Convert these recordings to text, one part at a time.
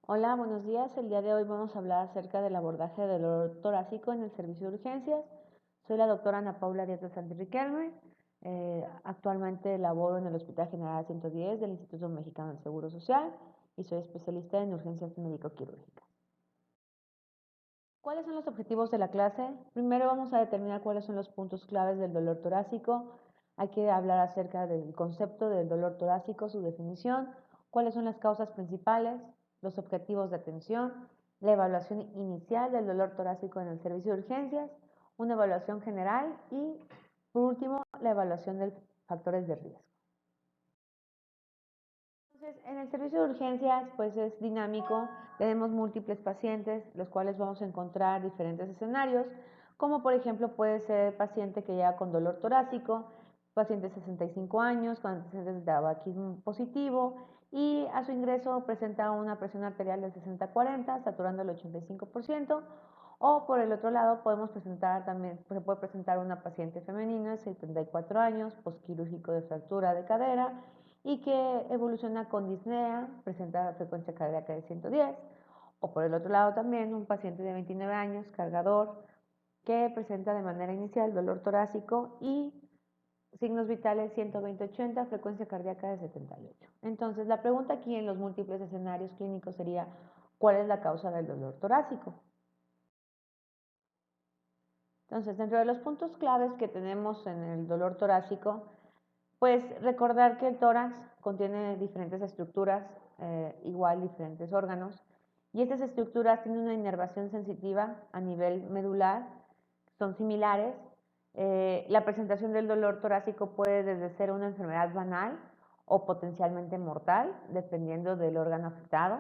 Hola, buenos días. El día de hoy vamos a hablar acerca del abordaje del dolor torácico en el servicio de urgencias. Soy la doctora Ana Paula Díaz de Santi-Riquelme. Actualmente laboro en el Hospital General 110 del Instituto Mexicano del Seguro Social y soy especialista en urgencias médico-quirúrgicas. ¿Cuáles son los objetivos de la clase? Primero vamos a determinar cuáles son los puntos claves del dolor torácico. Hay que hablar acerca del concepto del dolor torácico, su definición, cuáles son las causas principales, los objetivos de atención, la evaluación inicial del dolor torácico en el servicio de urgencias, una evaluación general y, por último, la evaluación de factores de riesgo. Entonces, en el servicio de urgencias, pues es dinámico, tenemos múltiples pacientes, los cuales vamos a encontrar diferentes escenarios, como por ejemplo puede ser paciente que llega con dolor torácico, paciente de 65 años, con antecedentes de tabaquismo positivo, y a su ingreso presenta una presión arterial de 60-40, saturando el 85%, o por el otro lado podemos presentar también, se puede presentar una paciente femenina de 74 años, posquirúrgico de fractura de cadera, y que evoluciona con disnea, presenta frecuencia cardíaca de 110, o por el otro lado también un paciente de 29 años, cargador, que presenta de manera inicial dolor torácico y signos vitales 120-80, frecuencia cardíaca de 78. Entonces, la pregunta aquí en los múltiples escenarios clínicos sería, ¿cuál es la causa del dolor torácico? Entonces, dentro de los puntos claves que tenemos en el dolor torácico, pues recordar que el tórax contiene diferentes estructuras, igual diferentes órganos, y estas estructuras tienen una inervación sensitiva a nivel medular, son similares. La presentación del dolor torácico puede desde ser una enfermedad banal o potencialmente mortal, dependiendo del órgano afectado.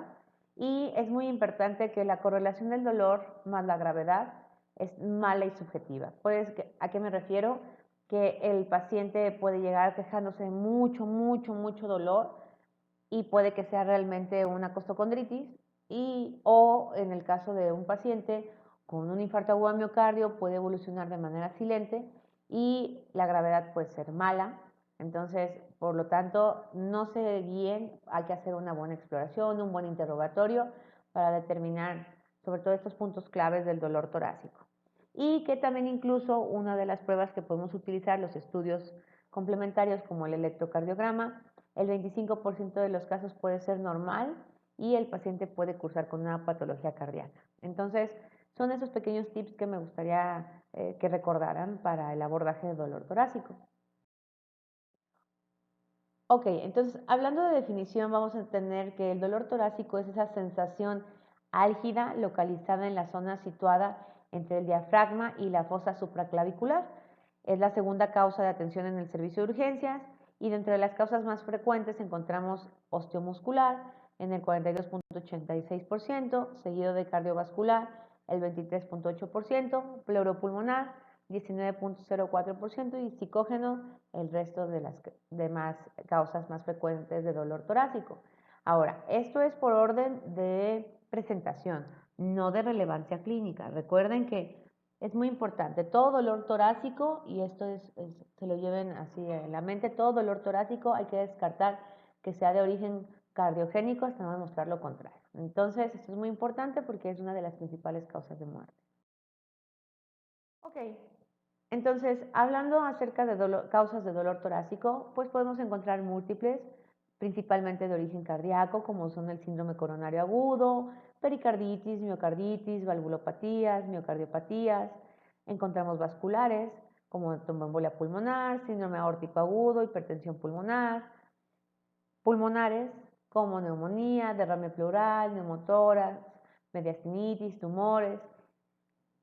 Y es muy importante que la correlación del dolor más la gravedad es mala y subjetiva. Pues, ¿a qué me refiero? Que el paciente puede llegar quejándose de mucho dolor y puede que sea realmente una costocondritis o en el caso de un paciente con un infarto agudo de miocardio puede evolucionar de manera silente y la gravedad puede ser mala. Entonces, por lo tanto, no se guíen, hay que hacer una buena exploración, un buen interrogatorio para determinar sobre todo estos puntos claves del dolor torácico. Y que también incluso una de las pruebas que podemos utilizar, los estudios complementarios como el electrocardiograma, el 25% de los casos puede ser normal y el paciente puede cursar con una patología cardíaca. Entonces, son esos pequeños tips que me gustaría que recordaran para el abordaje de dolor torácico. Ok, entonces hablando de definición, vamos a entender que el dolor torácico es esa sensación álgida localizada en la zona situada entre el diafragma y la fosa supraclavicular. Es la segunda causa de atención en el servicio de urgencias y dentro de las causas más frecuentes encontramos osteomuscular en el 42.86%, seguido de cardiovascular el 23.8%, pleuropulmonar 19.04% y psicógeno el resto de las demás causas más frecuentes de dolor torácico. Ahora, esto es por orden de presentación, no de relevancia clínica. Recuerden que es muy importante, todo dolor torácico, y esto se lo lleven así en la mente, todo dolor torácico hay que descartar que sea de origen cardiogénico hasta no demostrar lo contrario. Entonces, esto es muy importante porque es una de las principales causas de muerte. Ok, entonces, hablando acerca de causas de dolor torácico, pues podemos encontrar múltiples, principalmente de origen cardíaco, como son el síndrome coronario agudo, pericarditis, miocarditis, valvulopatías, miocardiopatías. Encontramos vasculares, como tromboembolia pulmonar, síndrome aórtico agudo, hipertensión pulmonar, pulmonares, como neumonía, derrame pleural, neumotórax, mediastinitis, tumores.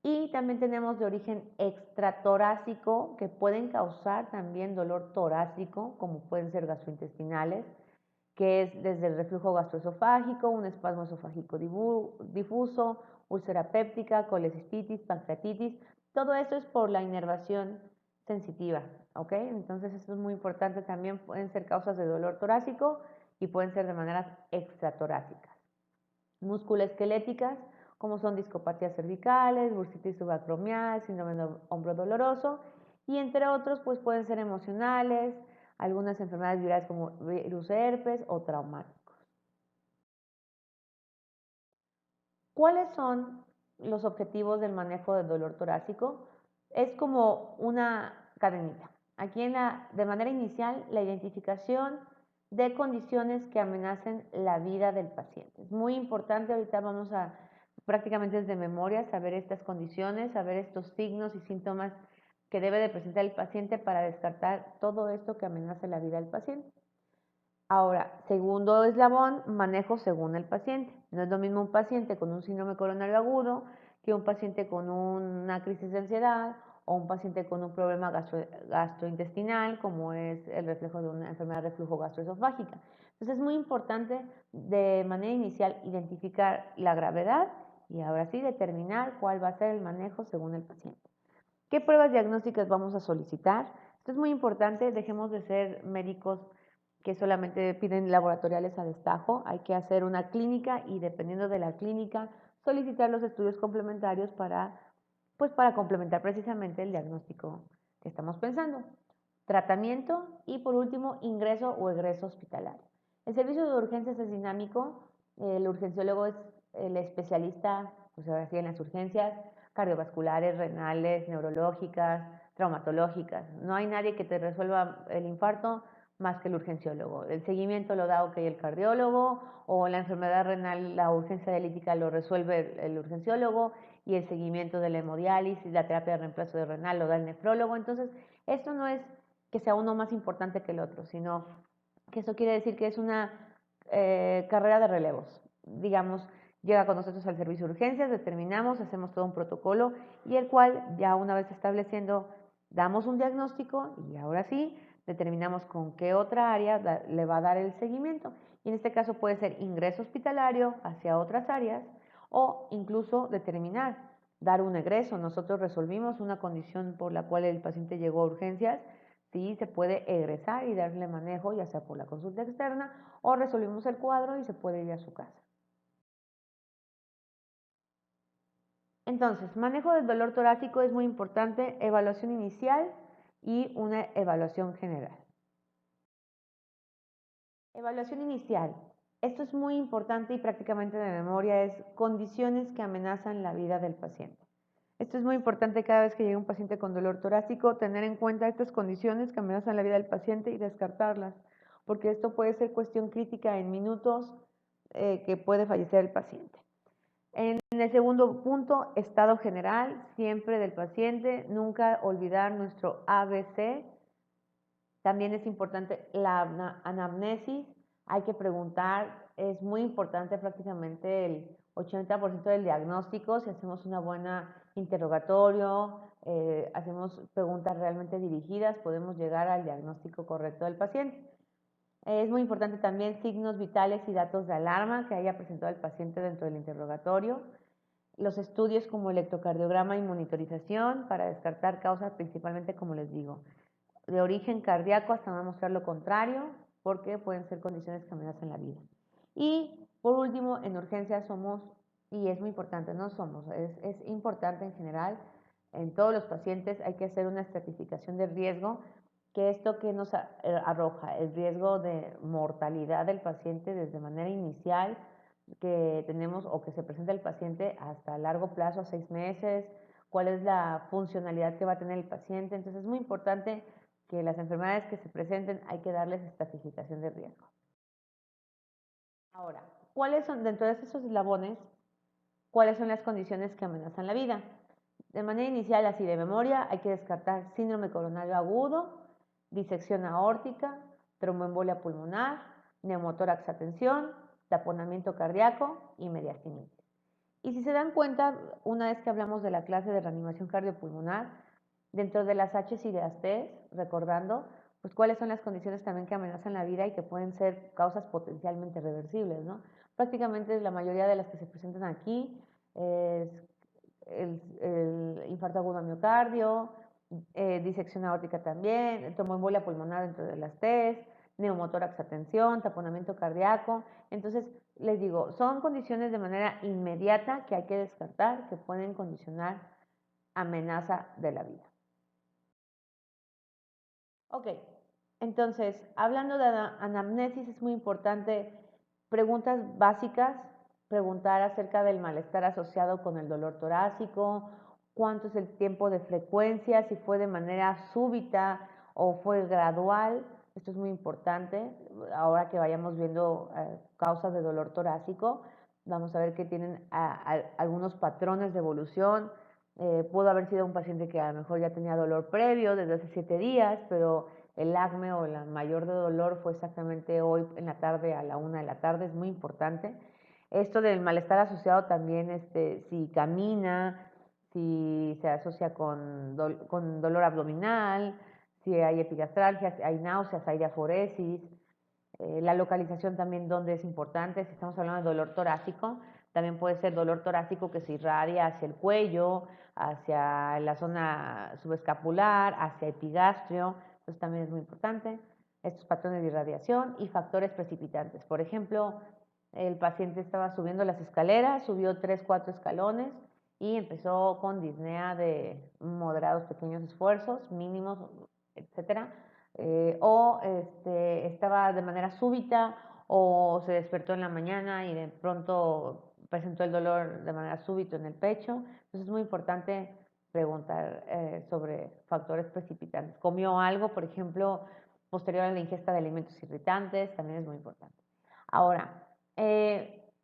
Y también tenemos de origen extratorácico que pueden causar también dolor torácico, como pueden ser gastrointestinales, que es desde el reflujo gastroesofágico, un espasmo esofágico difuso, úlcera péptica, colecistitis, pancreatitis. Todo esto es por la inervación sensitiva, ¿ok? Entonces esto es muy importante, también pueden ser causas de dolor torácico y pueden ser de maneras extratorácicas. Musculoesqueléticas, como son discopatías cervicales, bursitis subacromial, síndrome de hombro doloroso, y entre otros, pues pueden ser emocionales, algunas enfermedades virales como virus herpes o traumáticos. ¿Cuáles son los objetivos del manejo del dolor torácico? Es como una cadenita. Aquí de manera inicial, la identificación de condiciones que amenacen la vida del paciente. Es muy importante, ahorita vamos a prácticamente desde memoria saber estas condiciones, saber estos signos y síntomas que debe de presentar el paciente para descartar todo esto que amenace la vida del paciente. Ahora, segundo eslabón, manejo según el paciente. No es lo mismo un paciente con un síndrome coronario agudo que un paciente con una crisis de ansiedad o un paciente con un problema gastrointestinal, como es el reflejo de una enfermedad de reflujo gastroesofágica. Entonces es muy importante de manera inicial identificar la gravedad y ahora sí determinar cuál va a ser el manejo según el paciente. ¿Qué pruebas diagnósticas vamos a solicitar? Esto es muy importante, dejemos de ser médicos que solamente piden laboratoriales a destajo, hay que hacer una clínica y dependiendo de la clínica solicitar los estudios complementarios para complementar precisamente el diagnóstico que estamos pensando. Tratamiento y por último ingreso o egreso hospitalario. El servicio de urgencias es dinámico, el urgenciólogo es el especialista, pues ahora sí, en las urgencias cardiovasculares, renales, neurológicas, traumatológicas. No hay nadie que te resuelva el infarto más que el urgenciólogo. El seguimiento lo da el cardiólogo o la enfermedad renal, la urgencia dialítica lo resuelve el urgenciólogo y el seguimiento de la hemodiálisis, la terapia de reemplazo de renal lo da el nefrólogo. Entonces, esto no es que sea uno más importante que el otro, sino que eso quiere decir que es una carrera de relevos. Digamos, llega con nosotros al servicio de urgencias, determinamos, hacemos todo un protocolo y el cual ya una vez estableciendo, damos un diagnóstico y ahora sí, determinamos con qué otra área le va a dar el seguimiento. Y en este caso puede ser ingreso hospitalario hacia otras áreas o incluso determinar, dar un egreso. Nosotros resolvimos una condición por la cual el paciente llegó a urgencias, sí se puede egresar y darle manejo, ya sea por la consulta externa o resolvimos el cuadro y se puede ir a su casa. Entonces, manejo del dolor torácico es muy importante, evaluación inicial y una evaluación general. Evaluación inicial. Esto es muy importante y prácticamente de memoria, es condiciones que amenazan la vida del paciente. Esto es muy importante cada vez que llega un paciente con dolor torácico, tener en cuenta estas condiciones que amenazan la vida del paciente y descartarlas, porque esto puede ser cuestión crítica en minutos que puede fallecer el paciente. En el segundo punto, estado general, siempre del paciente, nunca olvidar nuestro ABC. También es importante la anamnesis, hay que preguntar, es muy importante prácticamente el 80% del diagnóstico, si hacemos una buena interrogatorio, hacemos preguntas realmente dirigidas, podemos llegar al diagnóstico correcto del paciente. Es muy importante también signos vitales y datos de alarma que haya presentado el paciente dentro del interrogatorio. Los estudios como electrocardiograma y monitorización para descartar causas principalmente, como les digo, de origen cardíaco hasta no demostrar lo contrario, porque pueden ser condiciones que amenazan la vida. Y por último, en urgencias somos, y es muy importante, no somos, es importante en general, en todos los pacientes hay que hacer una estratificación de riesgo, que esto que nos arroja el riesgo de mortalidad del paciente desde manera inicial que tenemos o que se presenta el paciente hasta largo plazo, a 6 meses, cuál es la funcionalidad que va a tener el paciente. Entonces es muy importante que las enfermedades que se presenten hay que darles estratificación de riesgo. Ahora, ¿cuáles son, dentro de esos eslabones, cuáles son las condiciones que amenazan la vida? De manera inicial, así de memoria, hay que descartar síndrome coronario agudo, disección aórtica, tromboembolia pulmonar, neumotórax a tensión, taponamiento cardíaco y mediastinitis. Y si se dan cuenta, una vez que hablamos de la clase de reanimación cardiopulmonar, dentro de las H's y de las T's, recordando, pues cuáles son las condiciones también que amenazan la vida y que pueden ser causas potencialmente reversibles, ¿no? Prácticamente la mayoría de las que se presentan aquí es el infarto agudo a miocardio, disección aórtica también, tromboembolia pulmonar dentro de las T's, neumotórax a tensión, taponamiento cardíaco. Entonces, les digo, son condiciones de manera inmediata que hay que descartar, que pueden condicionar amenaza de la vida. Ok, entonces, hablando de anamnesis, es muy importante preguntas básicas, preguntar acerca del malestar asociado con el dolor torácico, cuánto es el tiempo de frecuencia, si fue de manera súbita o fue gradual. Esto es muy importante. Ahora que vayamos viendo causas de dolor torácico, vamos a ver que tienen algunos patrones de evolución. Pudo haber sido un paciente que a lo mejor ya tenía dolor previo desde hace 7 días, pero el acme o la mayor de dolor fue exactamente hoy en la tarde a la 1 de la tarde. Es muy importante. Esto del malestar asociado también, si camina, si se asocia con dolor abdominal, si hay epigastralgia, si hay náuseas, hay diaforesis. La localización también donde es importante, si estamos hablando de dolor torácico, también puede ser dolor torácico que se irradia hacia el cuello, hacia la zona subescapular, hacia epigastrio, entonces también es muy importante. Estos patrones de irradiación y factores precipitantes. Por ejemplo, el paciente estaba subiendo las escaleras, subió 3, 4 escalones y empezó con disnea de moderados pequeños esfuerzos, mínimos, etcétera, estaba de manera súbita o se despertó en la mañana y de pronto presentó el dolor de manera súbita en el pecho. Entonces es muy importante preguntar sobre factores precipitantes. ¿Comió algo, por ejemplo, posterior a la ingesta de alimentos irritantes? También es muy importante. Ahora,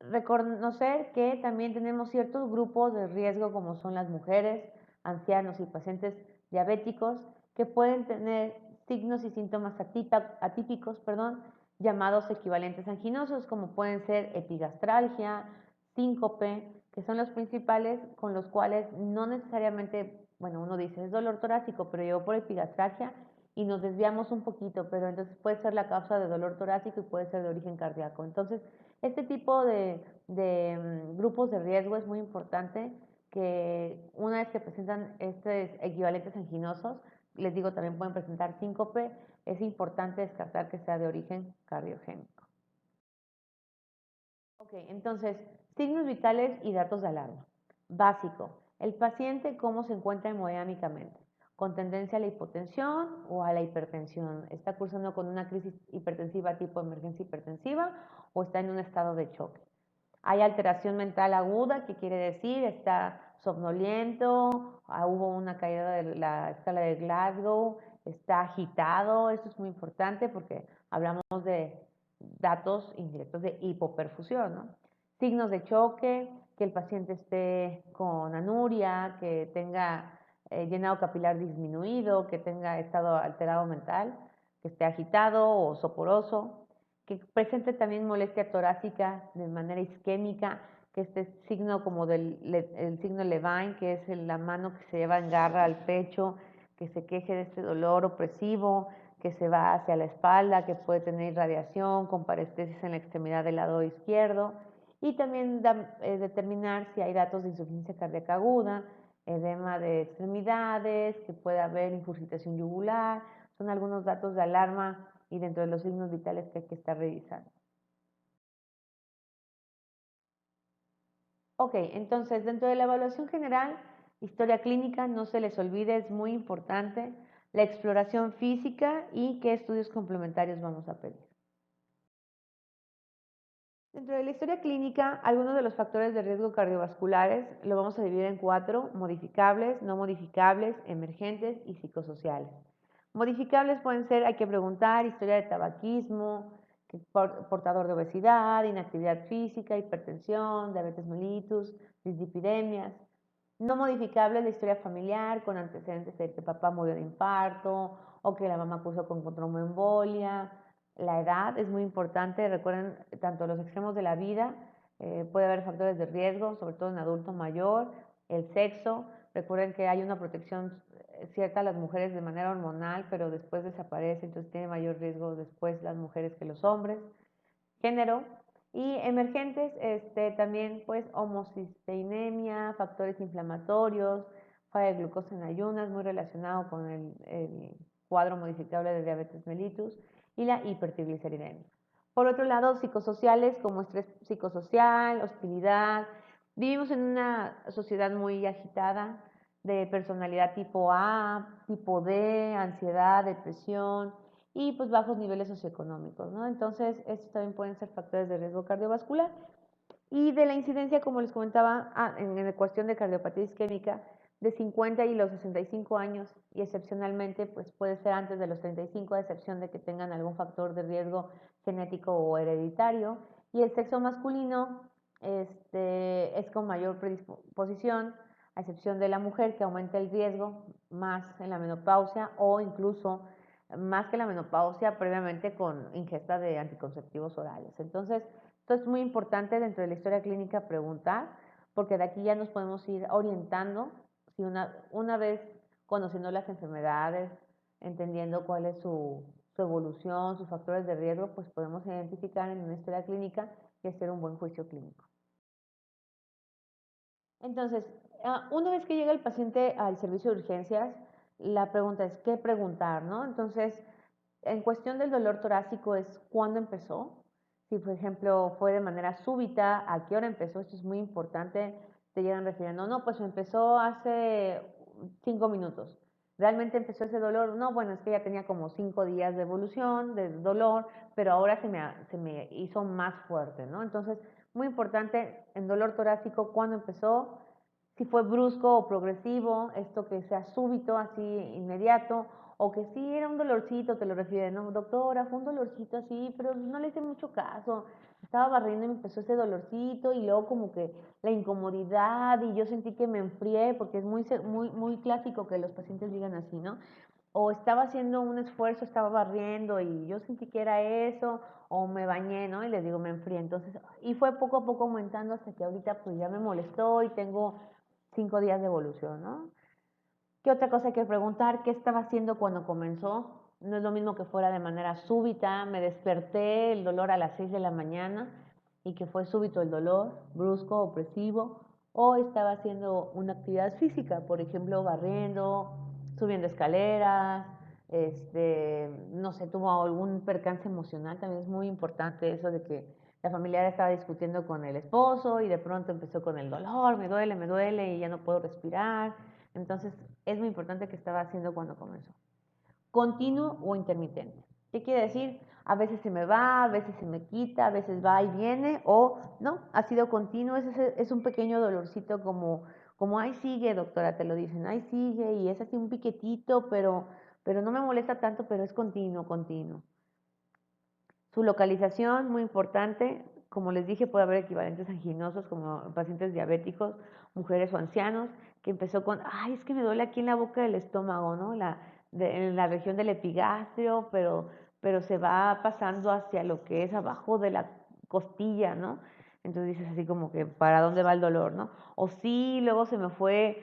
reconocer que también tenemos ciertos grupos de riesgo como son las mujeres, ancianos y pacientes diabéticos que pueden tener signos y síntomas atípicos, llamados equivalentes anginosos, como pueden ser epigastralgia, síncope, que son los principales con los cuales no necesariamente, bueno, uno dice es dolor torácico, pero llegó por epigastralgia y nos desviamos un poquito, pero entonces puede ser la causa de dolor torácico y puede ser de origen cardíaco. Entonces, este tipo de grupos de riesgo es muy importante que una vez que presentan estos equivalentes anginosos, les digo, también pueden presentar síncope, es importante descartar que sea de origen cardiogénico. Ok, entonces, signos vitales y datos de alarma. Básico, el paciente cómo se encuentra hemodinámicamente, con tendencia a la hipotensión o a la hipertensión. ¿Está cursando con una crisis hipertensiva tipo emergencia hipertensiva o está en un estado de choque? Hay alteración mental aguda, ¿qué quiere decir? Está somnoliento, hubo una caída de la escala de Glasgow, está agitado, esto es muy importante porque hablamos de datos indirectos de hipoperfusión, ¿no? Signos de choque, que el paciente esté con anuria, que tenga llenado capilar disminuido, que tenga estado alterado mental, que esté agitado o soporoso, que presente también molestia torácica de manera isquémica, que este signo como el signo Levine, que es la mano que se lleva en garra al pecho, que se queje de este dolor opresivo, que se va hacia la espalda, que puede tener irradiación con parestesis en la extremidad del lado izquierdo, y también determinar si hay datos de insuficiencia cardíaca aguda, edema de extremidades, que puede haber incurgitación yugular. Son algunos datos de alarma y dentro de los signos vitales que hay que estar revisando. Ok, entonces dentro de la evaluación general, historia clínica, no se les olvide, es muy importante, la exploración física y qué estudios complementarios vamos a pedir. Dentro de la historia clínica, algunos de los factores de riesgo cardiovasculares lo vamos a dividir en 4: modificables, no modificables, emergentes y psicosociales. Modificables pueden ser, hay que preguntar, historia de tabaquismo, portador de obesidad, inactividad física, hipertensión, diabetes mellitus, dislipidemias. No modificables, la historia familiar con antecedentes de que papá murió de infarto o que la mamá cursó con tromboembolia. La edad es muy importante, recuerden, tanto los extremos de la vida, puede haber factores de riesgo, sobre todo en adulto mayor, el sexo, recuerden que hay una protección cierta a las mujeres de manera hormonal, pero después desaparece, entonces tiene mayor riesgo después las mujeres que los hombres. Género y emergentes, también pues homocisteinemia, factores inflamatorios, falla de glucosa en ayunas, muy relacionado con el cuadro modificable de diabetes mellitus y la hipertrigliceridemia. Por otro lado, psicosociales como estrés psicosocial, hostilidad. Vivimos en una sociedad muy agitada de personalidad tipo A, tipo D, ansiedad, depresión y bajos niveles socioeconómicos, ¿no? Entonces, estos también pueden ser factores de riesgo cardiovascular. Y de la incidencia, como les comentaba, en cuestión de cardiopatía isquémica, de 50 y los 65 años, y excepcionalmente, pues puede ser antes de los 35, a excepción de que tengan algún factor de riesgo genético o hereditario. Y el sexo masculino es con mayor predisposición, a excepción de la mujer, que aumenta el riesgo más en la menopausia o incluso más que la menopausia previamente con ingesta de anticonceptivos orales. Entonces, esto es muy importante dentro de la historia clínica preguntar, porque de aquí ya nos podemos ir orientando, si una vez conociendo las enfermedades, entendiendo cuál es su evolución, sus factores de riesgo, pues podemos identificar en una historia clínica y hacer un buen juicio clínico. Entonces, una vez que llega el paciente al servicio de urgencias, la pregunta es, ¿qué preguntar, no? Entonces, en cuestión del dolor torácico es cuándo empezó. Si, por ejemplo, fue de manera súbita, ¿a qué hora empezó? Esto es muy importante. Te llegan refiriendo, no, pues empezó hace 5 minutos. ¿Realmente empezó ese dolor? No, bueno, es que ya tenía como 5 días de evolución, de dolor, pero ahora se me hizo más fuerte, ¿no? Entonces, muy importante en dolor torácico, ¿cuándo empezó? Si fue brusco o progresivo, esto que sea súbito, así inmediato, o que sí era un dolorcito, te lo refieren, no, doctora, fue un dolorcito así, pero no le hice mucho caso. Estaba barriendo y me empezó ese dolorcito y luego como que la incomodidad y yo sentí que me enfrié, porque es muy clásico que los pacientes digan así, ¿no? O estaba haciendo un esfuerzo, estaba barriendo y yo sentí que era eso, o me bañé, ¿no? Y les digo, me enfrié. Entonces, y fue poco a poco aumentando hasta que ahorita pues ya me molestó y tengo 5 días de evolución, ¿no? ¿Qué otra cosa hay que preguntar? ¿Qué estaba haciendo cuando comenzó? No es lo mismo que fuera de manera súbita, me desperté el dolor a las 6 de la mañana y que fue súbito el dolor, brusco, opresivo, o estaba haciendo una actividad física, por ejemplo, barriendo, subiendo escaleras, no sé, tuvo algún percance emocional, también es muy importante eso de que la familiar estaba discutiendo con el esposo y de pronto empezó con el dolor, me duele y ya no puedo respirar. Entonces, es muy importante que estaba haciendo cuando comenzó. Continuo o intermitente. ¿Qué quiere decir? A veces se me va, a veces se me quita, a veces va y viene, o no, ha sido continuo, es un pequeño dolorcito como, ahí sigue, doctora, te lo dicen, ahí sigue, y es así un piquetito, pero no me molesta tanto, pero es continuo, continuo. Su localización, muy importante, como les dije, puede haber equivalentes anginosos como pacientes diabéticos, mujeres o ancianos, que empezó con, ay, es que me duele aquí en la boca del estómago, ¿no? En la región del epigastrio, pero se va pasando hacia lo que es abajo de la costilla, ¿no? Entonces dices así como que, ¿para dónde va el dolor, no? O sí, luego se me fue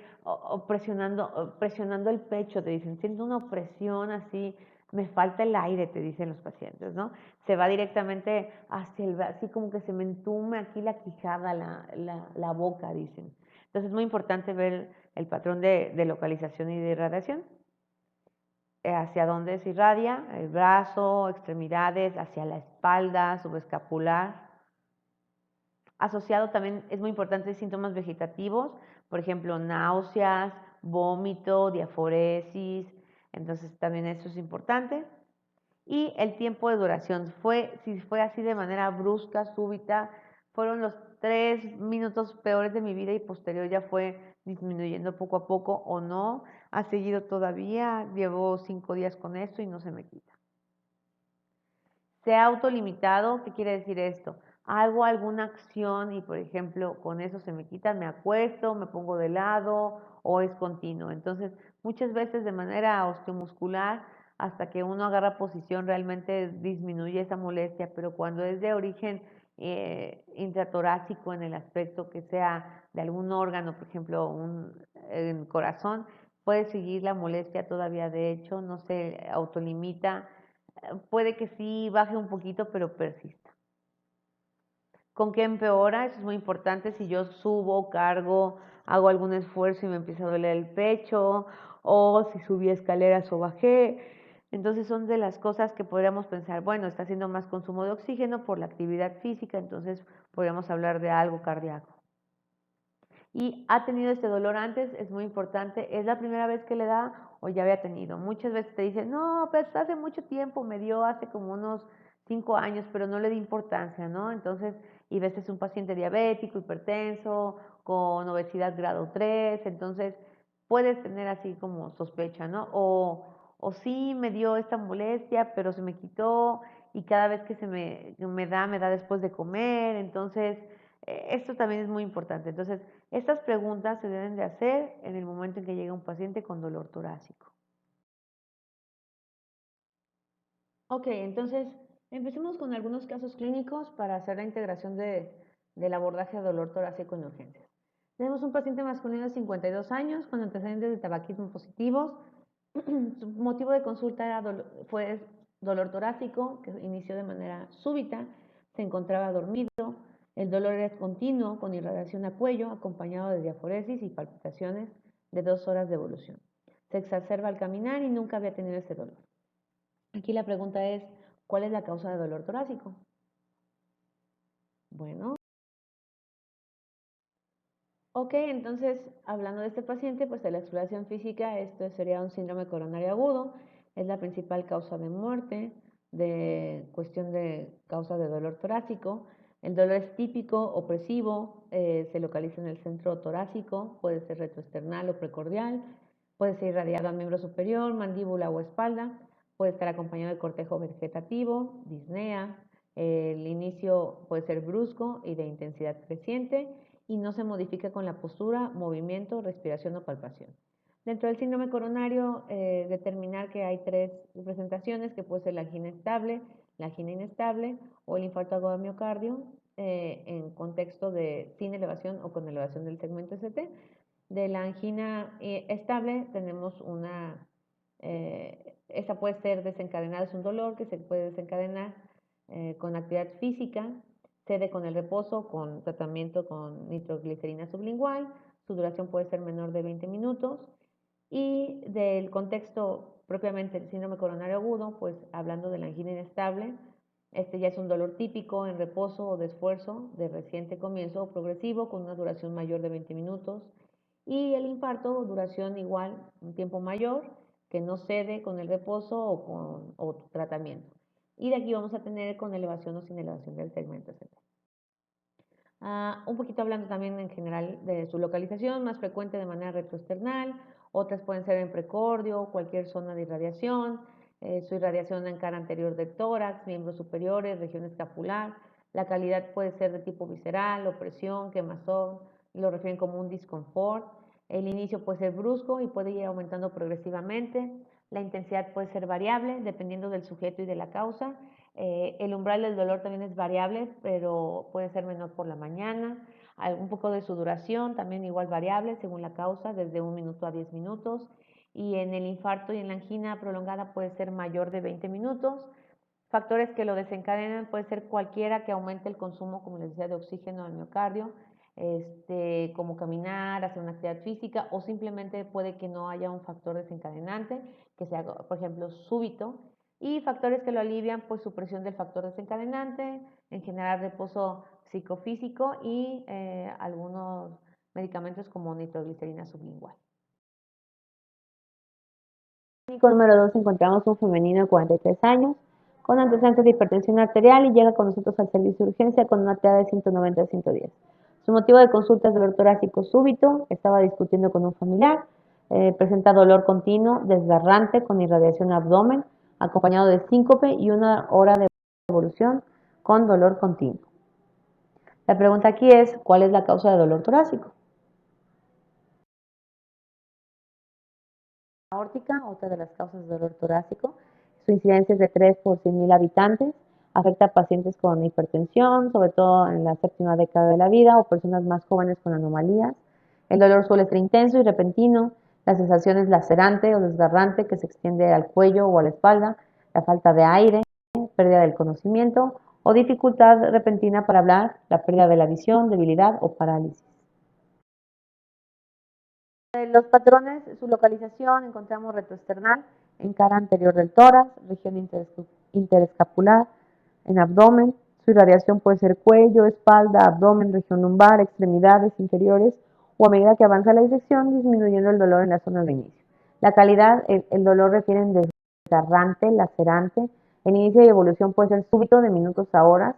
presionando el pecho, te dicen, siento una opresión así, me falta el aire, te dicen los pacientes, ¿no? Se va directamente hacia así como que se me entume aquí la quijada, la boca, dicen. Entonces es muy importante ver el patrón de localización y de irradiación, hacia dónde se irradia, el brazo, extremidades, hacia la espalda, subescapular. Asociado también es muy importante síntomas vegetativos, por ejemplo, náuseas, vómito, diaforesis, entonces también eso es importante. Y el tiempo de duración, si fue así de manera brusca, súbita, fueron los 3 minutos peores de mi vida y posterior ya fue disminuyendo poco a poco o no, ha seguido todavía, llevo 5 días con esto y no se me quita. Se ha autolimitado, ¿qué quiere decir esto? Hago alguna acción y, por ejemplo, con eso se me quita, me acuesto, me pongo de lado o es continuo. Entonces, muchas veces de manera osteomuscular, hasta que uno agarra posición, realmente disminuye esa molestia, pero cuando es de origen intratorácico en el aspecto que sea de algún órgano, por ejemplo, el corazón, puede seguir la molestia todavía, de hecho, no se autolimita, puede que sí baje un poquito, pero persista. ¿Con qué empeora? Eso es muy importante. Si yo subo, cargo, hago algún esfuerzo y me empieza a doler el pecho, o si subí escaleras o bajé. Entonces son de las cosas que podríamos pensar, bueno, está haciendo más consumo de oxígeno por la actividad física, entonces podríamos hablar de algo cardíaco. Y ha tenido este dolor antes, es muy importante, ¿es la primera vez que le da o ya había tenido? Muchas veces te dicen, no, pues hace mucho tiempo, me dio hace como unos 5 años, pero no le di importancia, ¿no? Entonces y ves es un paciente diabético, hipertenso, con obesidad grado 3, entonces puedes tener así como sospecha, ¿no? O sí me dio esta molestia, pero se me quitó y cada vez que me da después de comer, entonces esto también es muy importante. Entonces, estas preguntas se deben de hacer en el momento en que llega un paciente con dolor torácico. Ok, entonces empecemos con algunos casos clínicos para hacer la integración del abordaje de dolor torácico en urgencias. Tenemos un paciente masculino de 52 años con antecedentes de tabaquismo positivos. Su motivo de consulta fue dolor torácico, que inició de manera súbita, se encontraba dormido, el dolor era continuo con irradiación a cuello, acompañado de diaforesis y palpitaciones de 2 horas de evolución. Se exacerba al caminar y nunca había tenido ese dolor. Aquí la pregunta es, ¿cuál es la causa de dolor torácico? Bueno, ok, entonces hablando de este paciente, pues de la exploración física, esto sería un síndrome coronario agudo, es la principal causa de muerte, de cuestión de causa de dolor torácico. El dolor es típico, opresivo, se localiza en el centro torácico, puede ser retroesternal o precordial, puede ser irradiado al miembro superior, mandíbula o espalda, puede estar acompañado de cortejo vegetativo, disnea, el inicio puede ser brusco y de intensidad creciente y no se modifica con la postura, movimiento, respiración o palpación. Dentro del síndrome coronario, determinar que hay 3 presentaciones, que puede ser la angina estable, la angina inestable o el infarto agudo de miocardio, en contexto de sin elevación o con elevación del segmento ST. De la angina estable tenemos esta puede ser desencadenada, es un dolor que se puede desencadenar con actividad física, cede con el reposo, con tratamiento con nitroglicerina sublingual, su duración puede ser menor de 20 minutos. Y del contexto propiamente del síndrome coronario agudo, pues hablando de la angina inestable, este ya es un dolor típico en reposo o de esfuerzo de reciente comienzo o progresivo con una duración mayor de 20 minutos. Y el infarto, duración igual, un tiempo mayor, que no cede con el reposo o tratamiento. Y de aquí vamos a tener con elevación o sin elevación del segmento ST. Un poquito hablando también en general de su localización, más frecuente de manera retroesternal, otras pueden ser en precordio, cualquier zona de irradiación, su irradiación en cara anterior del tórax, miembros superiores, región escapular. La calidad puede ser de tipo visceral, opresión, quemazón, lo refieren como un disconfort. El inicio puede ser brusco y puede ir aumentando progresivamente. La intensidad puede ser variable dependiendo del sujeto y de la causa. El umbral del dolor también es variable, pero puede ser menor por la mañana. Un poco de su duración también igual variable según la causa, desde 1 minuto a 10 minutos. Y en el infarto y en la angina prolongada puede ser mayor de 20 minutos. Factores que lo desencadenan puede ser cualquiera que aumente el consumo, como les decía, de oxígeno al miocardio, como caminar, hacer una actividad física, o simplemente puede que no haya un factor desencadenante, que sea, por ejemplo, súbito. Y factores que lo alivian, pues supresión del factor desencadenante, en general reposo psicofísico y algunos medicamentos como nitroglicerina sublingual. Número 2 encontramos un femenino de 43 años con antecedentes de hipertensión arterial y llega con nosotros al servicio de urgencia con una TA de 190 a 110. Su motivo de consulta es dolor torácico súbito, estaba discutiendo con un familiar, presenta dolor continuo, desgarrante con irradiación al abdomen, acompañado de síncope y 1 hora de evolución con dolor continuo. La pregunta aquí es, ¿cuál es la causa de dolor torácico? Aórtica, otra de las causas de dolor torácico. Su incidencia es de 3 por 100.000 habitantes. Afecta a pacientes con hipertensión, sobre todo en la séptima década de la vida, o personas más jóvenes con anomalías. El dolor suele ser intenso y repentino. La sensación es lacerante o desgarrante que se extiende al cuello o a la espalda. La falta de aire, pérdida del conocimiento o dificultad repentina para hablar, la pérdida de la visión, debilidad o parálisis. Los patrones, su localización, encontramos retroesternal en cara anterior del tórax, región interescapular, en abdomen. Su irradiación puede ser cuello, espalda, abdomen, región lumbar, extremidades inferiores o a medida que avanza la disección disminuyendo el dolor en la zona de inicio. La calidad, el dolor refiere en desgarrante, lacerante. El inicio y evolución puede ser súbito de minutos a horas.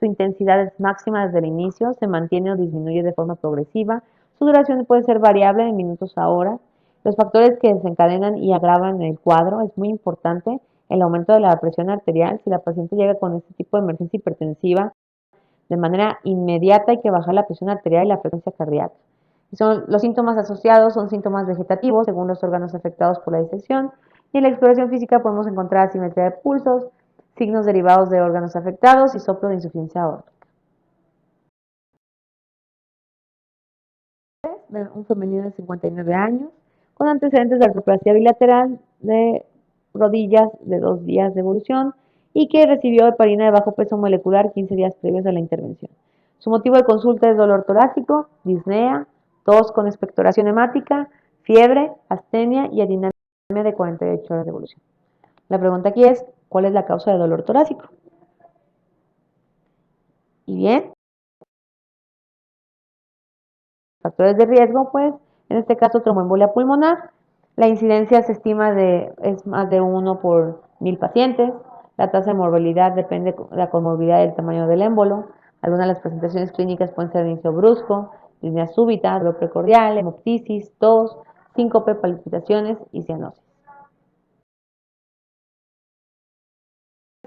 su intensidad es máxima desde el inicio, se mantiene o disminuye de forma progresiva, su duración puede ser variable de minutos a horas. Los factores que desencadenan y agravan el cuadro es muy importante el aumento de la presión arterial. Si la paciente llega con este tipo de emergencia hipertensiva, de manera inmediata hay que bajar la presión arterial y la frecuencia cardíaca. Los síntomas asociados son síntomas vegetativos según los órganos afectados por la disección, y en la exploración física podemos encontrar asimetría de pulsos, signos derivados de órganos afectados y soplo de insuficiencia aórtica. Un femenino de 59 años con antecedentes de artroplasia bilateral de rodillas de 2 días de evolución y que recibió heparina de bajo peso molecular 15 días previos a la intervención. Su motivo de consulta es dolor torácico, disnea, tos con expectoración hemática, fiebre, astenia y adinamia de 48 horas de evolución. La pregunta aquí es, ¿cuál es la causa del dolor torácico? Y bien, factores de riesgo, pues, en este caso tromboembolia pulmonar. La incidencia se estima es más de 1 por 1000 pacientes. La tasa de morbilidad depende de la comorbilidad del tamaño del émbolo. Algunas de las presentaciones clínicas pueden ser de inicio brusco, disnea súbita, dolor precordial, hemoptisis, tos, síncope, palpitaciones y cianosis.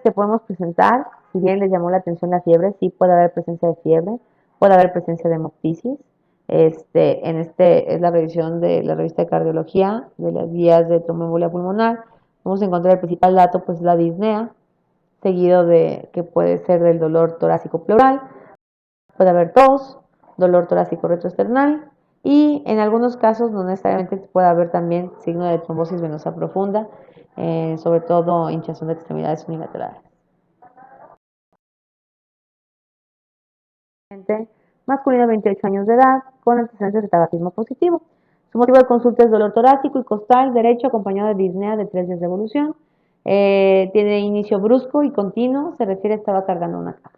Que podemos presentar, si bien les llamó la atención la fiebre, sí puede haber presencia de fiebre, puede haber presencia de hemoptisis. Es la revisión de la revista de cardiología de las guías de tromboembolia pulmonar. Vamos a encontrar el principal dato, pues la disnea, seguido de que puede ser del dolor torácico pleural, puede haber tos, dolor torácico retroesternal y en algunos casos no necesariamente puede haber también signo de trombosis venosa profunda, sobre todo hinchazón de extremidades unilaterales. Masculino de 28 años de edad, con antecedentes de tabaquismo positivo. Su motivo de consulta es dolor torácico y costal derecho acompañado de disnea de 3 días de evolución. Tiene inicio brusco y continuo, se refiere a estaba cargando una caja.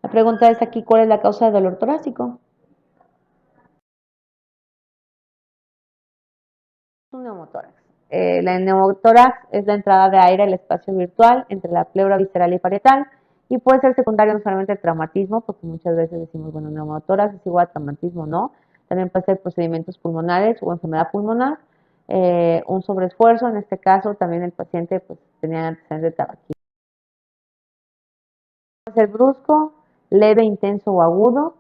La pregunta es aquí, ¿cuál es la causa del dolor torácico? Un neumotórax. La neumotórax es la entrada de aire al espacio virtual entre la pleura visceral y parietal y puede ser secundario no solamente al traumatismo, porque muchas veces decimos, bueno, neumotórax es igual a traumatismo, no. También puede ser procedimientos pulmonares o enfermedad pulmonar, un sobreesfuerzo, en este caso también el paciente pues, tenía antecedentes de tabaquismo. Puede ser brusco, leve, intenso o agudo,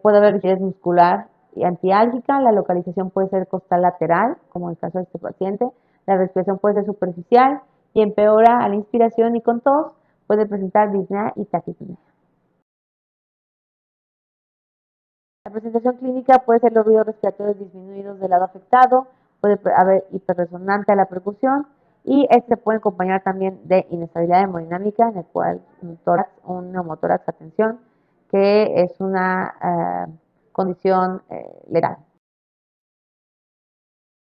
puede haber rigidez muscular y antiálgica, la localización puede ser costal lateral, como en el caso de este paciente, la respiración puede ser superficial y empeora a la inspiración y con tos puede presentar disnea y taquipnea. La presentación clínica puede ser los ruidos respiratorios disminuidos del lado afectado, puede haber hiperresonante a la percusión y este puede acompañar también de inestabilidad hemodinámica, en el cual un neumotórax, atención, que es una condición letal.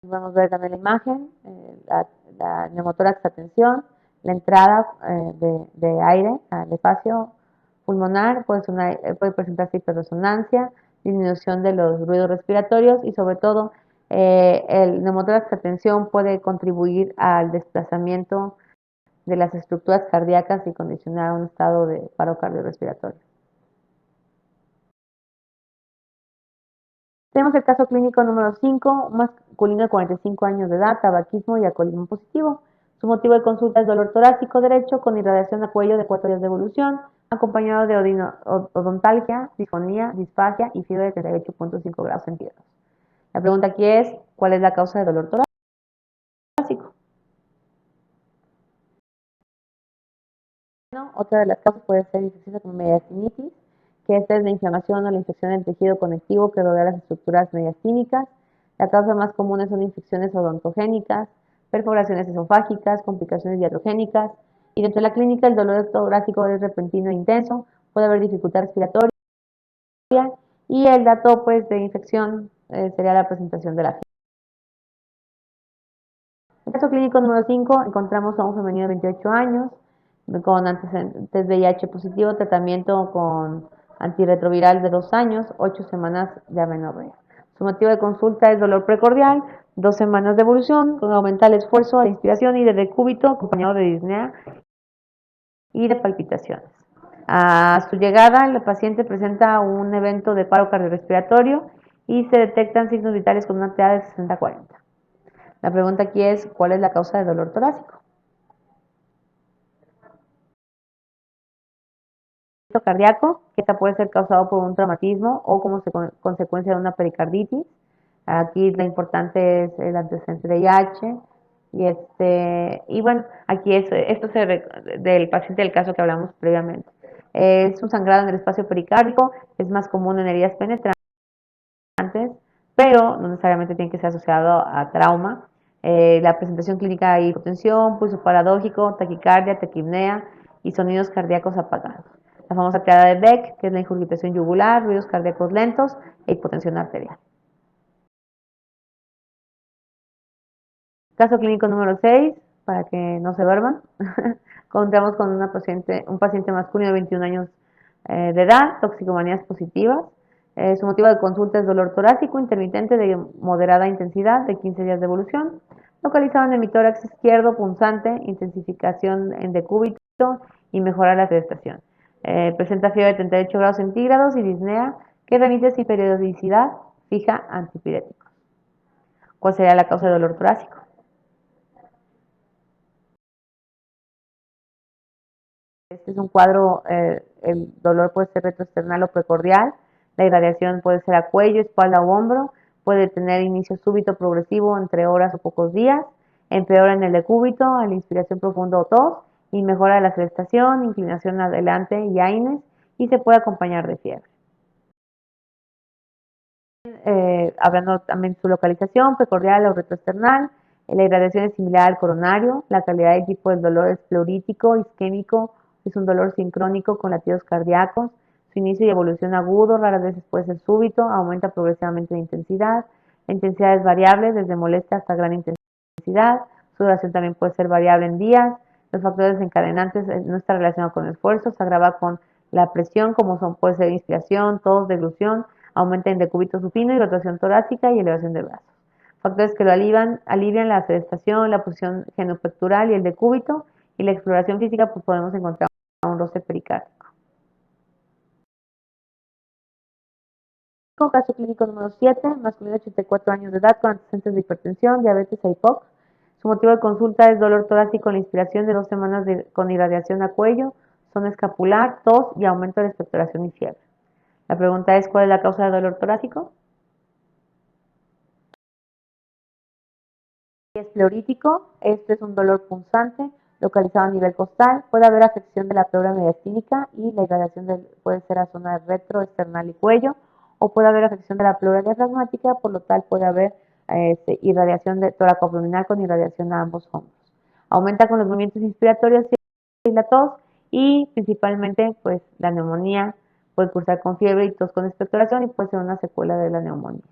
Vamos a ver también la imagen, la neumotórax, atención, la entrada de aire al espacio pulmonar, puede presentarse hiperresonancia, disminución de los ruidos respiratorios y sobre todo el neumotórax, atención, puede contribuir al desplazamiento de las estructuras cardíacas y condicionar un estado de paro cardiorrespiratorio. Tenemos el caso clínico número 5, un masculino de 45 años de edad, tabaquismo y alcoholismo positivo. Su motivo de consulta es dolor torácico derecho con irradiación a cuello de 4 días de evolución, acompañado de odontalgia, disfonía, disfagia y fiebre de 38.5 grados centígrados. La pregunta aquí es, ¿cuál es la causa del dolor torácico? Bueno, otra de las causas puede ser infecciosa como mediastinitis, que esta es la inflamación o la infección del tejido conectivo que rodea las estructuras mediastínicas. La causa más común son infecciones odontogénicas, perforaciones esofágicas, complicaciones iatrogénicas. Y dentro de la clínica el dolor torácico es repentino e intenso, puede haber dificultad respiratoria y el dato pues, de infección sería la presentación de la fiebre. En el caso clínico número 5 encontramos a un femenino de 28 años con antecedentes VIH positivo, tratamiento con antirretroviral de 2 años, 8 semanas de amenorrea. Su motivo de consulta es dolor precordial, 2 semanas de evolución, con aumenta el esfuerzo de inspiración y de decúbito, acompañado de disnea y de palpitaciones. A su llegada, el paciente presenta un evento de paro cardiorrespiratorio y se detectan signos vitales con una TEA de 60-40. La pregunta aquí es, ¿cuál es la causa del dolor torácico? Cardíaco, que esta puede ser causado por un traumatismo o como consecuencia de una pericarditis. Aquí lo importante es el antecedente de IH y bueno, aquí esto del paciente del caso que hablamos previamente. Es un sangrado en el espacio pericárdico, es más común en heridas penetrantes, pero no necesariamente tiene que ser asociado a trauma. La presentación clínica hay hipotensión, pulso paradójico, taquicardia, taquipnea y sonidos cardíacos apagados. La famosa triada de Beck, que es la ingurgitación yugular, ruidos cardíacos lentos e hipotensión arterial. Caso clínico número 6, para que no se duerman. Contamos con un paciente masculino de 21 años de edad, toxicomanías positivas. Su motivo de consulta es dolor torácico intermitente de moderada intensidad de 15 días de evolución, localizado en el mitórax izquierdo, punzante, intensificación en decúbito y mejora la sedestación. Presenta fiebre de 38 grados centígrados y disnea que remite sin periodicidad fija antipiréticos. ¿Cuál sería la causa de dolor torácico? Este es un cuadro, el dolor puede ser retroesternal o precordial, la irradiación puede ser a cuello, espalda o hombro, puede tener inicio súbito progresivo entre horas o pocos días, empeora en el decúbito, a la inspiración profunda o tos, y mejora la sedestación, inclinación adelante y AINES, y se puede acompañar de fiebre. Hablando también de su localización, precordial o retroesternal, la irradiación es similar al coronario, la calidad y tipo del dolor es pleurítico, isquémico, es un dolor sincrónico con latidos cardíacos, su inicio y evolución agudo, raras veces puede ser súbito, aumenta progresivamente de intensidad, la intensidad es variable desde molesta hasta gran intensidad, su duración también puede ser variable en días, los factores desencadenantes no está relacionado con el esfuerzo, se agrava con la presión como puede ser inspiración, tos, deglución, aumenta en decúbito supino y rotación torácica y elevación de brazos. Factores que lo alivian la sedestación, la posición genopectoral y el decúbito, y la exploración física, pues podemos encontrar un roce pericárdico. Caso clínico número 7, masculino de 84 años de edad con antecedentes de hipertensión, diabetes e hipox. Su motivo de consulta es dolor torácico con la inspiración de 2 semanas con irradiación a cuello, zona escapular, tos y aumento de expectoración y fiebre. La pregunta es, ¿cuál es la causa del dolor torácico? Es pleurítico, este es un dolor punzante localizado a nivel costal, puede haber afección de la pleura mediastínica y la irradiación puede ser a zona retro, esternal y cuello, o puede haber afección de la pleura diafragmática, por lo tal puede haber irradiación de tórax abdominal con irradiación a ambos hombros. Aumenta con los movimientos inspiratorios y la tos, y principalmente pues la neumonía puede cursar con fiebre y tos con expectoración y puede ser una secuela de la neumonía.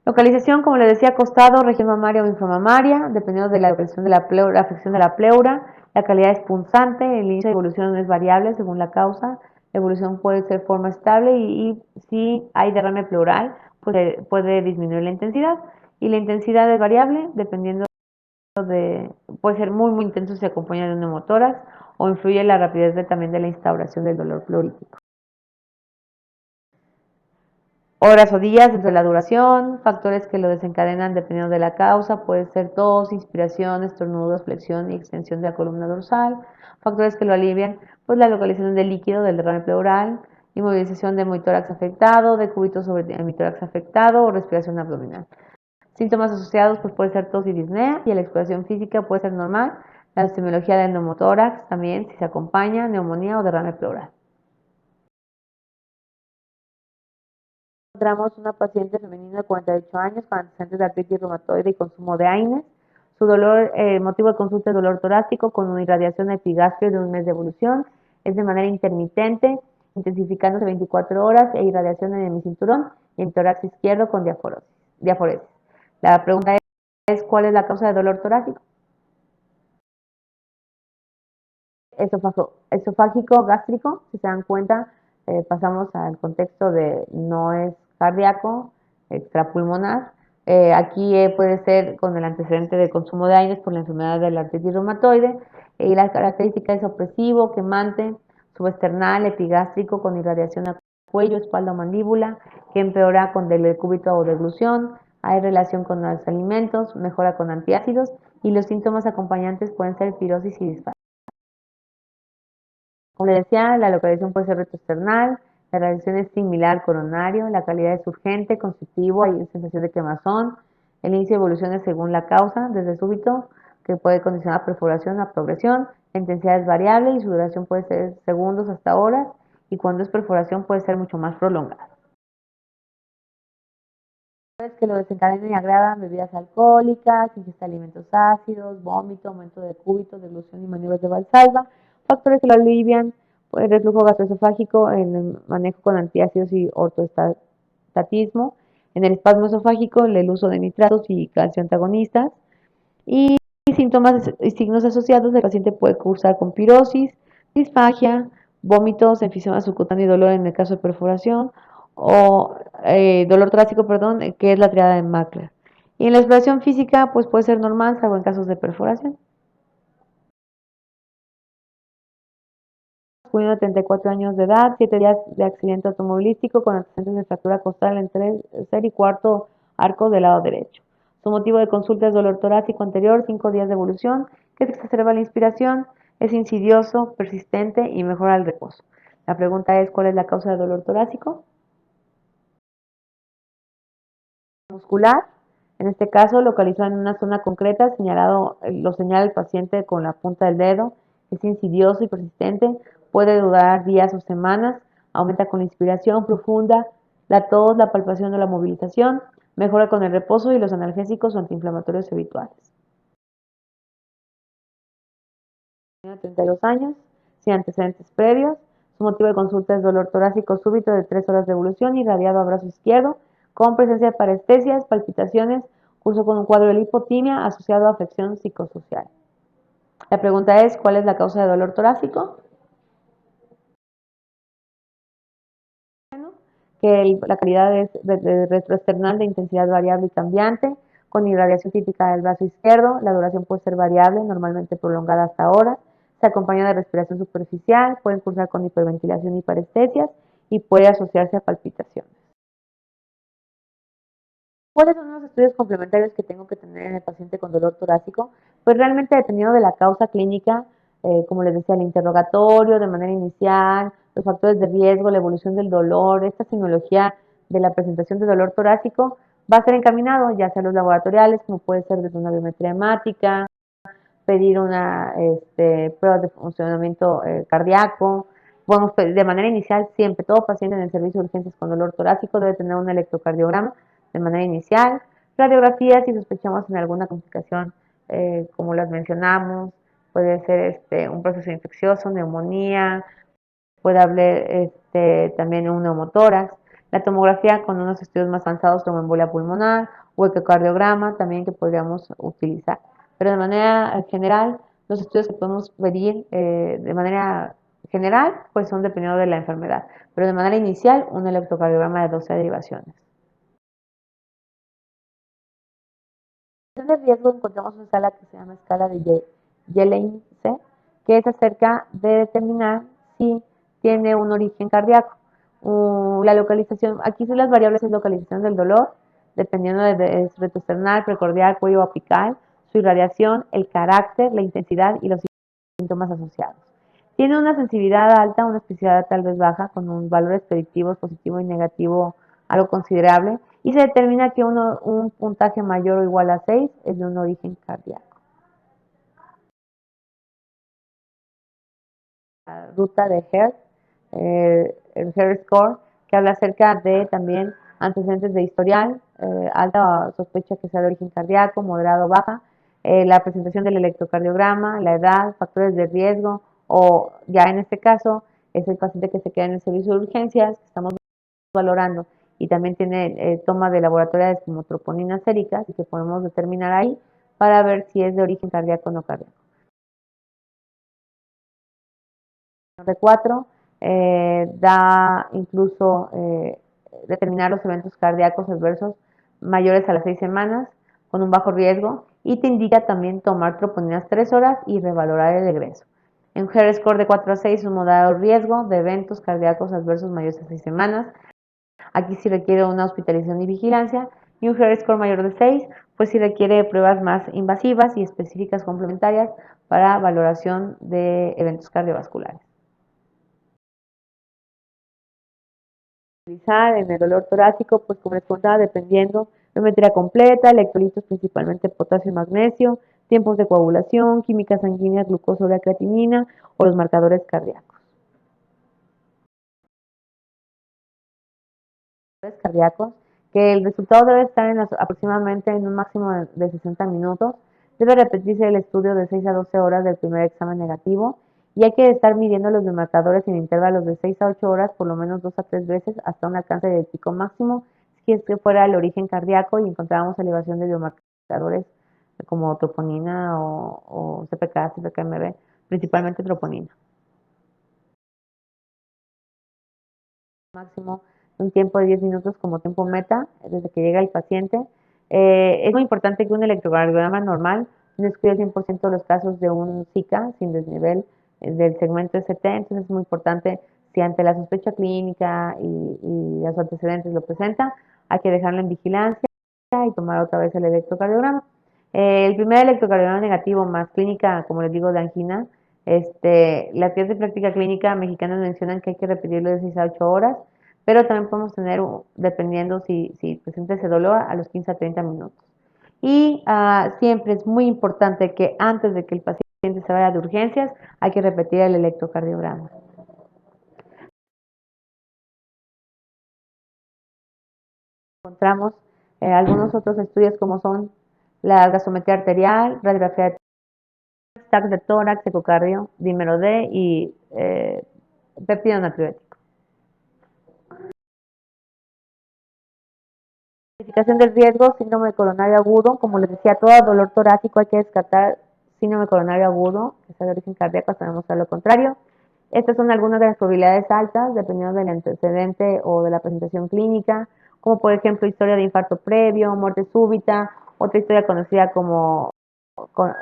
Localización, como les decía, costado, región mamaria o inframamaria, dependiendo de la localización de la pleura, la afección de la pleura. La calidad es punzante, el inicio de evolución es variable según la causa. La evolución puede ser forma estable y si hay derrame pleural, pues puede disminuir la intensidad. Y la intensidad es variable dependiendo puede ser muy intenso si acompaña de un neumotórax o influye la rapidez también de la instauración del dolor pleurítico. Horas o días entre la duración, factores que lo desencadenan dependiendo de la causa, puede ser tos, inspiración, estornudos, flexión y extensión de la columna dorsal, factores que lo alivian, pues la localización del líquido del derrame pleural, inmovilización de hemitórax afectado, decúbito sobre hemitórax afectado o respiración abdominal. Síntomas asociados pues puede ser tos y disnea y la exploración física puede ser normal, la semiología del neumotórax también si se acompaña, neumonía o derrame pleural. Encontramos una paciente femenina de 48 años con antecedentes de artritis reumatoide y consumo de AINES. Su dolor, motivo de consulta es dolor torácico con una irradiación epigastrio de un mes de evolución. Es de manera intermitente, intensificándose 24 horas e irradiación en el hemicinturón y en tórax izquierdo con diaforesis. La pregunta es, ¿cuál es la causa de dolor torácico? Esofágico gástrico, si se dan cuenta, pasamos al contexto de no es cardíaco, extrapulmonar. Aquí puede ser con el antecedente de consumo de AINES por la enfermedad de la artritis reumatoide Y la característica es opresivo, quemante, subesternal, epigástrico con irradiación a cuello, espalda o mandíbula, que empeora con decúbito o deglución, hay relación con los alimentos, mejora con antiácidos y los síntomas acompañantes pueden ser pirosis y disfagia. Como le decía, la localización puede ser retroesternal, la radiación es similar al coronario, la calidad es urgente, constitutivo, hay sensación de quemazón, el inicio de evolución es según la causa, desde súbito, que puede condicionar perforación a progresión, la intensidad es variable y su duración puede ser segundos hasta horas, y cuando es perforación puede ser mucho más prolongada. Que lo desencadenan y agravan bebidas alcohólicas, ingesta de alimentos ácidos, vómito, aumento de cúbito, deglución y maniobras de Valsalva, factores que lo alivian, pues, reflujo gastroesofágico, en el manejo con antiácidos y ortoestatismo, en el espasmo esofágico, el uso de nitratos y calcio antagonistas, y síntomas y signos asociados, el paciente puede cursar con pirosis, disfagia, vómitos, enfisema subcutáneo y dolor en el caso de perforación, o dolor torácico, perdón, que es la triada de Mackler. Y en la exploración física, pues puede ser normal, salvo en casos de perforación. Masculino de 34 años de edad, 7 días de accidente automovilístico con antecedentes de fractura costal en tercer y cuarto arco del lado derecho. Su motivo de consulta es dolor torácico anterior, 5 días de evolución, que se exacerba la inspiración, es insidioso, persistente y mejora el reposo. La pregunta es, ¿cuál es la causa del dolor torácico? Muscular, en este caso localizado en una zona concreta, lo señala el paciente con la punta del dedo, es insidioso y persistente, puede durar días o semanas, aumenta con la inspiración profunda, la tos, la palpación o la movilización, mejora con el reposo y los analgésicos o antiinflamatorios habituales. Tiene 32 años, sin antecedentes previos. Su motivo de consulta es dolor torácico súbito de 3 horas de evolución, irradiado a brazo izquierdo, con presencia de parestesias, palpitaciones, curso con un cuadro de lipotimia asociado a afección psicosocial. La pregunta es, ¿cuál es la causa de dolor torácico? Que la calidad es de retroesternal de intensidad variable y cambiante, con irradiación típica del brazo izquierdo, la duración puede ser variable, normalmente prolongada hasta horas, se acompaña de respiración superficial, puede cursar con hiperventilación y parestesias y puede asociarse a palpitaciones. ¿Cuáles son los estudios complementarios que tengo que tener en el paciente con dolor torácico? Pues realmente dependiendo de la causa clínica, como les decía, el interrogatorio de manera inicial, los factores de riesgo, la evolución del dolor, esta semiología de la presentación de dolor torácico va a ser encaminado ya sea a los laboratoriales, como puede ser desde una biometría hemática, pedir una prueba de funcionamiento cardíaco. Podemos pedir de manera inicial siempre, todo paciente en el servicio de urgencias con dolor torácico debe tener un electrocardiograma de manera inicial, radiografías si sospechamos en alguna complicación, como las mencionamos, puede ser un proceso infeccioso, neumonía, puede haber también un neumotórax, la tomografía con unos estudios más avanzados, tromboembolia pulmonar o ecocardiograma también que podríamos utilizar. Pero de manera general, los estudios que podemos pedir de manera general, pues son dependiendo de la enfermedad. Pero de manera inicial, un electrocardiograma de 12 derivaciones. De riesgo encontramos una escala que se llama escala de Jelense, que es acerca de determinar si tiene un origen cardíaco. La localización, aquí son las variables de localización del dolor, dependiendo de retroesternal, precordial, cuello apical, su irradiación, el carácter, la intensidad y los síntomas asociados. Tiene una sensibilidad alta, una especificidad tal vez baja, con valores predictivos positivo y negativo algo considerable, y se determina que un puntaje mayor o igual a 6 es de un origen cardíaco. La ruta de Hertz, el Hertz Score, que habla acerca de también antecedentes de historial, alta sospecha que sea de origen cardíaco, moderado, baja, la presentación del electrocardiograma, la edad, factores de riesgo, o ya en este caso es el paciente que se queda en el servicio de urgencias, que estamos valorando, y también tiene toma de laboratoriales como troponinas séricas, y que podemos determinar ahí para ver si es de origen cardíaco o no cardíaco. R4 da incluso determinar los eventos cardíacos adversos mayores a las 6 semanas con un bajo riesgo y te indica también tomar troponinas 3 horas y revalorar el egreso. En un GR score de 4 a 6, un moderado riesgo de eventos cardíacos adversos mayores a 6 semanas. Aquí sí requiere una hospitalización y vigilancia. Y un GR score mayor de 6, pues sí requiere pruebas más invasivas y específicas complementarias para valoración de eventos cardiovasculares. En el dolor torácico, pues como les contaba, dependiendo de biometría completa, electrolitos principalmente potasio y magnesio, tiempos de coagulación, química sanguínea, glucosa o la creatinina o los marcadores cardíacos. Cardíacos, que el resultado debe estar aproximadamente en un máximo de 60 minutos. Debe repetirse el estudio de 6 a 12 horas del primer examen negativo y hay que estar midiendo los biomarcadores en intervalos de 6 a 8 horas por lo menos 2 a 3 veces hasta un alcance de pico máximo si es que fuera el origen cardíaco y encontramos elevación de biomarcadores como troponina o CPK, CPKMB, principalmente troponina. Máximo un tiempo de 10 minutos como tiempo meta desde que llega el paciente. Es muy importante que un electrocardiograma normal no excluya el 100% de los casos de un Zika sin desnivel del segmento ST, entonces es muy importante si ante la sospecha clínica y los antecedentes lo presenta, hay que dejarlo en vigilancia y tomar otra vez el electrocardiograma. El primer electrocardiograma negativo más clínica, como les digo, de angina, las guías de práctica clínica mexicanas mencionan que hay que repetirlo de 6 a 8 horas, pero también podemos tener, dependiendo si presenta ese dolor, a los 15 a 30 minutos. Y siempre es muy importante que antes de que el paciente se vaya de urgencias, hay que repetir el electrocardiograma. Encontramos algunos otros estudios como son la gasometría arterial, radiografía de TAC de tórax, ecocardio, dímero D y péptido natriurético. Identificación del riesgo, síndrome coronario agudo. Como les decía, todo dolor torácico hay que descartar síndrome coronario agudo, que sea de origen cardíaco, hasta demostrar lo contrario. Estas son algunas de las probabilidades altas, dependiendo del antecedente o de la presentación clínica, como por ejemplo historia de infarto previo, muerte súbita, otra historia conocida como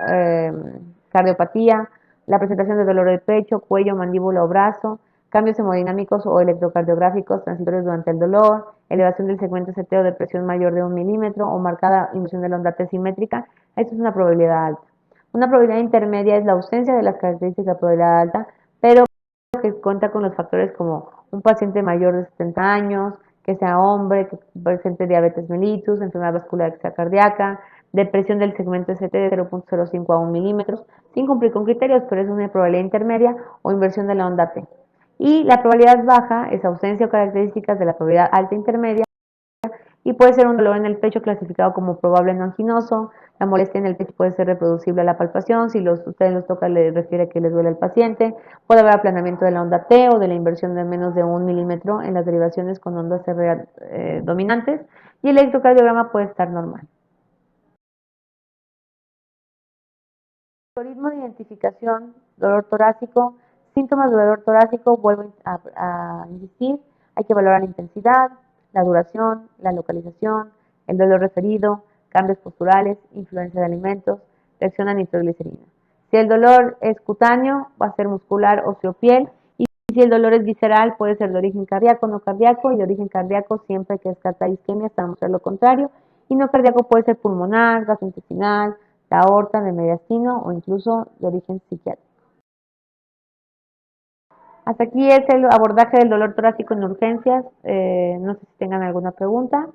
eh, cardiopatía, la presentación de dolor de pecho, cuello, mandíbula o brazo, cambios hemodinámicos o electrocardiográficos transitorios durante el dolor, elevación del segmento ST o de presión mayor de 1 milímetro o marcada inversión de la onda T simétrica. Esto es una probabilidad alta. Una probabilidad intermedia es la ausencia de las características de la probabilidad alta, pero que cuenta con los factores como un paciente mayor de 70 años, que sea hombre, que presente diabetes mellitus, enfermedad vascular extracardíaca, depresión del segmento ST de 0.05 a 1 milímetros, sin cumplir con criterios, pero es una probabilidad intermedia o inversión de la onda T. Y la probabilidad baja es ausencia o características de la probabilidad alta intermedia y puede ser un dolor en el pecho clasificado como probable no anginoso. La molestia en el pecho puede ser reproducible a la palpación. Si ustedes los tocan, le refiere que les duele al paciente. Puede haber aplanamiento de la onda T o de la inversión de menos de 1 milímetro en las derivaciones con ondas R dominantes. Y el electrocardiograma puede estar normal. Algoritmo de identificación, dolor torácico, síntomas de dolor torácico, vuelvo a insistir, hay que valorar la intensidad, la duración, la localización, el dolor referido, cambios posturales, influencia de alimentos, reacción a nitroglicerina. Si el dolor es cutáneo, va a ser muscular, óseo, piel, y si el dolor es visceral, puede ser de origen cardíaco, no cardíaco, y de origen cardíaco siempre hay que descartar isquemia hasta demostrar lo contrario, y no cardíaco puede ser pulmonar, gastrointestinal, la aorta, del mediastino o incluso de origen psiquiátrico. Hasta aquí es el abordaje del dolor torácico en urgencias. No sé si tengan alguna pregunta.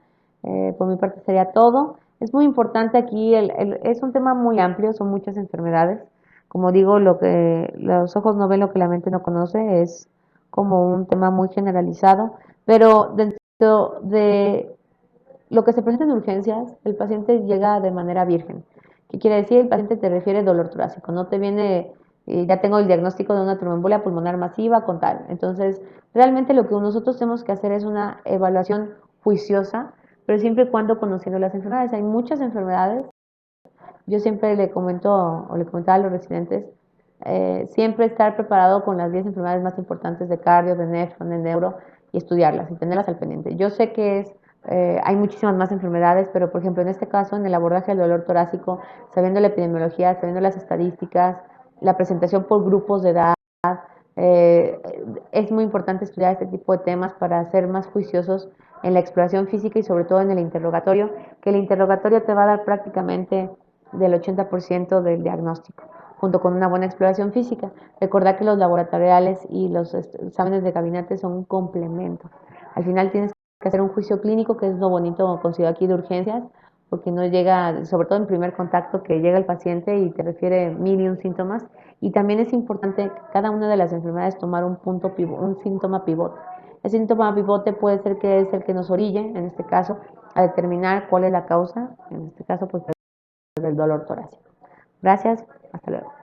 Por mi parte sería todo. Es muy importante aquí, es un tema muy amplio, son muchas enfermedades. Como digo, lo que los ojos no ven, lo que la mente no conoce, es como un tema muy generalizado, pero dentro de lo que se presenta en urgencias, el paciente llega de manera virgen. ¿Qué quiere decir? El paciente te refiere dolor torácico, no te viene, ya tengo el diagnóstico de una tromboembolia pulmonar masiva con tal. Entonces, realmente lo que nosotros tenemos que hacer es una evaluación juiciosa, pero siempre y cuando conociendo las enfermedades. Hay muchas enfermedades. Yo siempre le comento o le comentaba a los residentes, siempre estar preparado con las 10 enfermedades más importantes de cardio, de nefro, de neuro y estudiarlas y tenerlas al pendiente. Yo sé que es hay muchísimas más enfermedades, pero por ejemplo en este caso, en el abordaje del dolor torácico, sabiendo la epidemiología, sabiendo las estadísticas, la presentación por grupos de edad, eh, es muy importante estudiar este tipo de temas para ser más juiciosos en la exploración física y sobre todo en el interrogatorio, que el interrogatorio te va a dar prácticamente del 80% del diagnóstico, junto con una buena exploración física. Recordar que los laboratoriales y los exámenes de gabinete son un complemento. Al final tienes que hacer un juicio clínico, que es lo bonito considero aquí de urgencias, porque no llega, sobre todo en primer contacto, que llega el paciente y te refiere mil y un síntomas. Y también es importante cada una de las enfermedades tomar un punto un síntoma pivote. El síntoma pivote puede ser que es el que nos orille, en este caso, a determinar cuál es la causa, en este caso, pues del dolor torácico. Gracias, hasta luego.